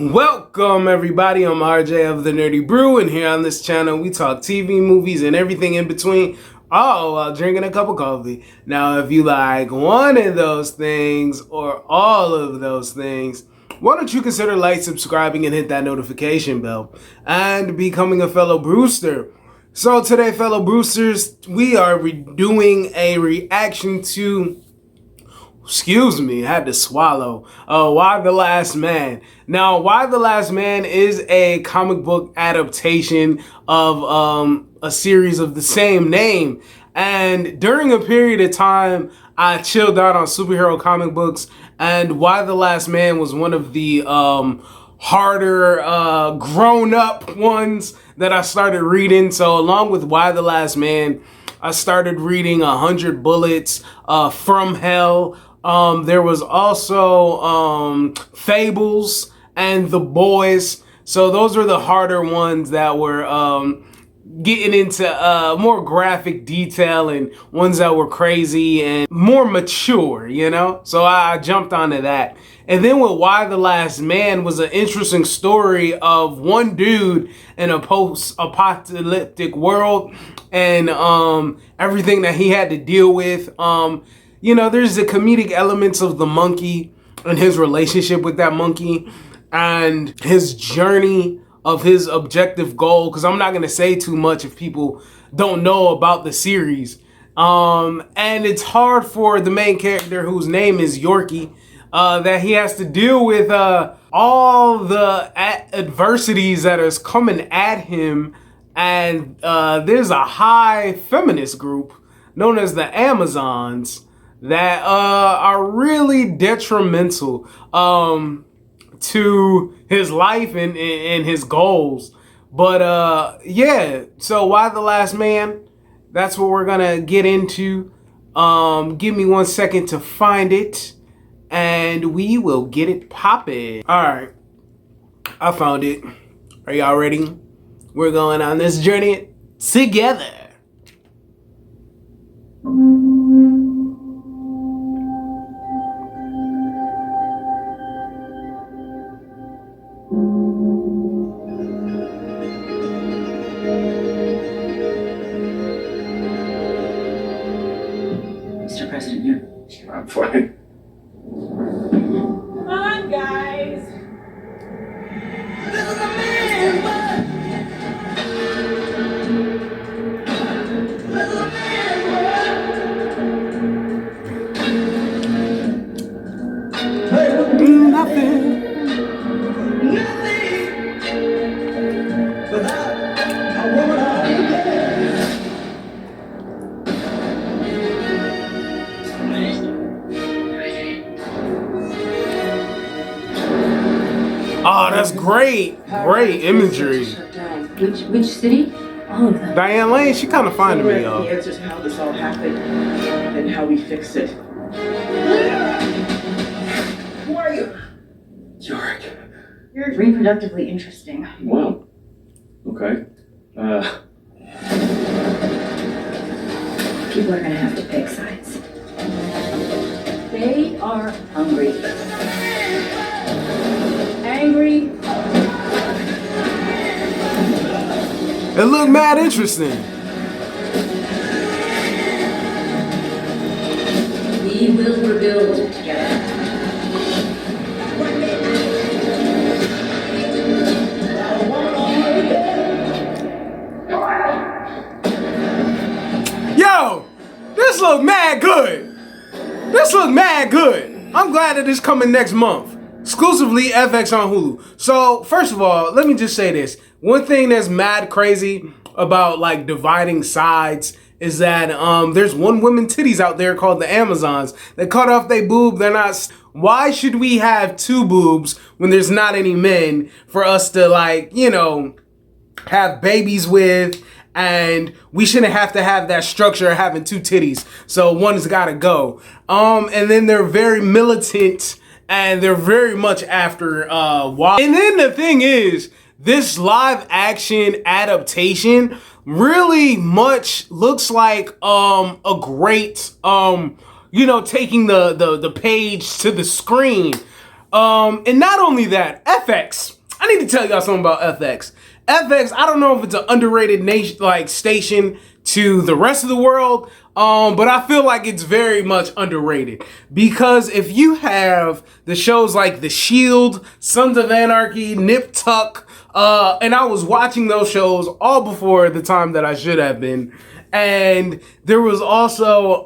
Welcome everybody, I'm RJ of the Nerdy Brew, and here on this channel we talk TV, movies, and everything in between, all while drinking a cup of coffee. Now if you like one of those things or all of those things, why don't you consider like, subscribing, and hit that notification bell, and becoming a fellow Brewster. So today, fellow Brewsters, we are doing a reaction to... Excuse me, I had to swallow. Y the Last Man. Now, Y the Last Man is a comic book adaptation of a series of the same name. And during a period of time, I chilled out on superhero comic books, and Y the Last Man was one of the harder grown-up ones that I started reading. So along with Y the Last Man, I started reading 100 Bullets, From Hell. There was also Fables and The Boys. So those were the harder ones that were getting into more graphic detail and ones that were crazy and more mature, you know? So I jumped onto that. And then with Y the Last Man was an interesting story of one dude in a post-apocalyptic world and everything that he had to deal with. You know, there's the comedic elements of the monkey and his relationship with that monkey and his journey of his objective goal, because I'm not going to say too much if people don't know about the series. And it's hard for the main character, whose name is Yorkie, that he has to deal with all the adversities that is coming at him. And there's a high feminist group known as the Amazons that are really detrimental to his life and his goals. But yeah, so Y the Last Man, that's what we're gonna get into. Give me 1 second to find it, and we will get it popping. All right, I found it. Are y'all ready? We're going on this journey together. Mr. President, you're... I'm fine. Come on, guys. This is a man's world. This is a man's world. Hey, Nothing. Without a woman out there. Oh, that's great. Great imagery. Which city? All of them. Diane Lane, she kind of fine to me, The though. answer to how this all happened and how we fix it. Who are you? Yorick. You're reproductively interesting. Wow. Okay. People are gonna have to pick sides. They are hungry. Angry. It looked mad interesting. We will rebuild together. Yo, this look mad good. This look mad good. I'm glad that it's coming next month. Exclusively FX on Hulu. So, first of all, let me just say this. One thing that's mad crazy about like dividing sides is that there's one woman titties out there called the Amazons. They cut off their boob. They're not... Why should we have two boobs when there's not any men for us to, like, you know, have babies with? And we shouldn't have to have that structure of having two titties. So one's gotta go. And then they're very militant, and they're very much after Y. And then the thing is, this live action adaptation really much looks like a great you know, taking the page to the screen. And not only that, FX I need to tell y'all something about FX. FX, I don't know if it's an underrated nation, like station to the rest of the world, but I feel like it's very much underrated because if you have the shows like The Shield, Sons of Anarchy, Nip Tuck, and I was watching those shows all before the time that I should have been, and there was also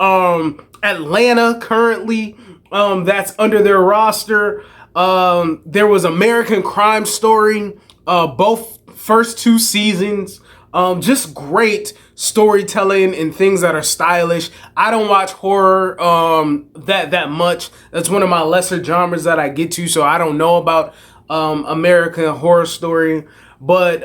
Atlanta currently that's under their roster. There was American Crime Story, both first 2 seasons. Just great storytelling and things that are stylish. I don't watch horror that much. That's one of my lesser genres that I get to, so I don't know about American Horror Story. But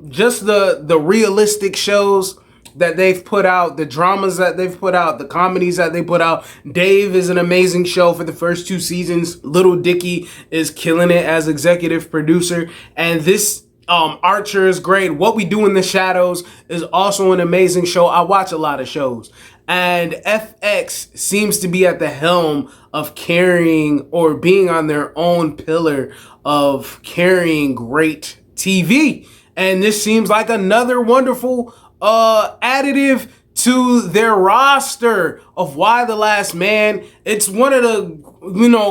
just the realistic shows that they've put out, the dramas that they've put out, the comedies that they put out. Dave is an amazing show for the first 2 seasons. Little Dicky is killing it as executive producer. And this Archer is great. What We Do in the Shadows is also an amazing show. I watch a lot of shows. And FX seems to be at the helm of carrying or being on their own pillar of carrying great TV. And this seems like another wonderful additive to their roster of Why the Last Man. It's one of the,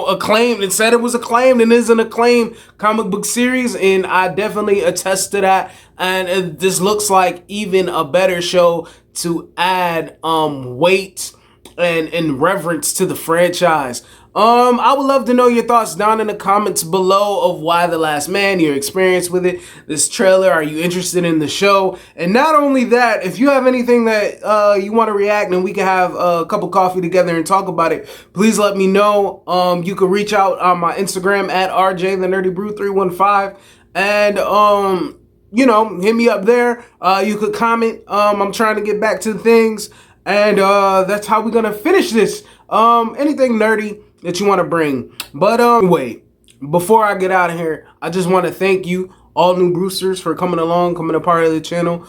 acclaimed. It said it was acclaimed and is an acclaimed comic book series, and I definitely attest to that. And this looks like even a better show to add weight and reverence to the franchise. I would love to know your thoughts down in the comments below of Why the Last Man, your experience with it, this trailer. Are you interested in the show? And not only that, if you have anything that you want to react and we can have a cup of coffee together and talk about it, please let me know. You can reach out on my Instagram at RJ315 and hit me up there. You could comment. I'm trying to get back to things, and that's how we're gonna finish this. Anything nerdy that you want to bring. But wait, before I get out of here, I just want to thank you, all new Brewsters, for coming along, coming a part of the channel,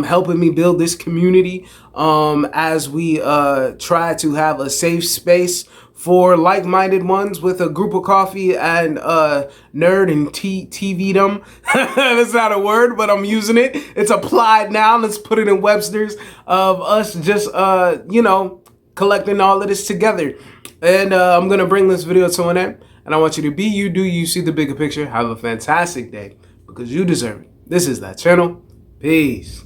helping me build this community as we try to have a safe space for like-minded ones with a group of coffee and nerd and TVdom. That's not a word, but I'm using it. It's applied now. Let's put it in Webster's of us just, collecting all of this together. And I'm going to bring this video to an end. And I want you to be you, do you, see the bigger picture. Have a fantastic day because you deserve it. This is that channel. Peace.